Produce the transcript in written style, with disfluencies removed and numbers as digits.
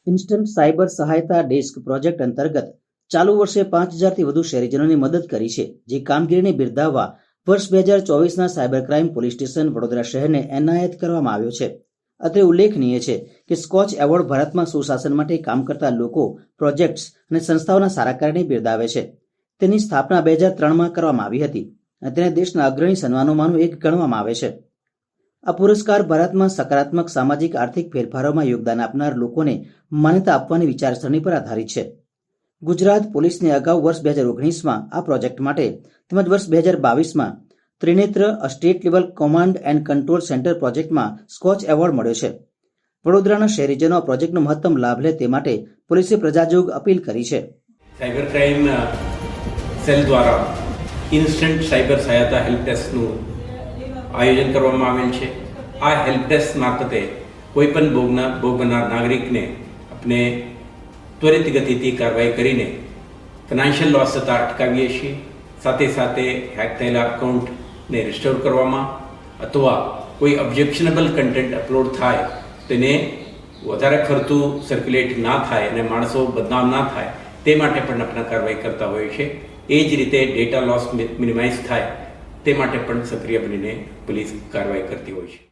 Instant cyber સહાયતા desk project અંતર્ગત ચાલુ વર્ષે 5000થી વધુ શહેરીજનોની મદદ કરી છે, જે કામગીરીને બિરદાવવા વર્ષ 2024ના cyber crime police station Vadodara શહેરને એનાયત કરવામાં આવ્યો છે. અત્રે ઉલ્લેખનીય છે કે સ્કોચ એવોર્ડ ભારતમાં સુશાસન માટે કામ કરતા લોકો, પ્રોજેક્ટ્સ અને સંસ્થાઓના સારા કાર્યને બિરદાવે છે. તેની સ્થાપના 2003માં કરવામાં આવી હતી અને તેને દેશના અગ્રણી સન્માનોમાંનું એક ગણવામાં આવે છે. આ પુરસ્કાર ભારતમાં સકારાત્મક સામાજિક આર્થિક ફેરફારોમાં યોગદાન આપનાર લોકોને માન્યતા આપવાની વિચારસરણી પર આધારિત છે. ગુજરાત પોલીસને અગાઉ વર્ષ 2019માં આ પ્રોજેક્ટ માટે તેમજ વર્ષ 2022માં Trinetra state level command and control centre પ્રોજેક્ટમાં સ્કોચ એવોર્ડ મળ્યો છે. વડોદરાના શહેરીજનો આ પ્રોજેક્ટનો મહત્તમ લાભ લે તે માટે પોલીસે પ્રજાજોગ અપીલ કરી છે. સાયબર ક્રાઇમ સેલ દ્વારા ઇન્સ્ટન્ટ સાયબર સહાયતા હેલ્પ ડેસ્કનું આયોજન કરવામાં આવેલ છે. આ હેલ્પ ડેસ્ક મારફતે કોઈપણ ભોગ બનનાર નાગરિકને આપણે ત્વરિત ગતિથી કાર્યવાહી કરીને ફાઇનાન્શિયલ લોસ થતાં અટકાવીએ છીએ. સાથે સાથે હેક થયેલા અકાઉન્ટને રિસ્ટોર કરવામાં અથવા કોઈ ઓબ્જેક્શનેબલ કન્ટેન્ટ અપલોડ થાય તેને વધારે ફરતું સર્ક્યુલેટ ના થાય અને માણસો બદનામ ના થાય તે માટે પણ આપણે કાર્યવાહી કરતા હોઈએ છીએ. એ જ રીતે ડેટા લોસ મિનિમાઇઝ થાય તે માટે પણ સક્રિય બનીને પોલીસ કાર્યવાહી કરતી હોય છે.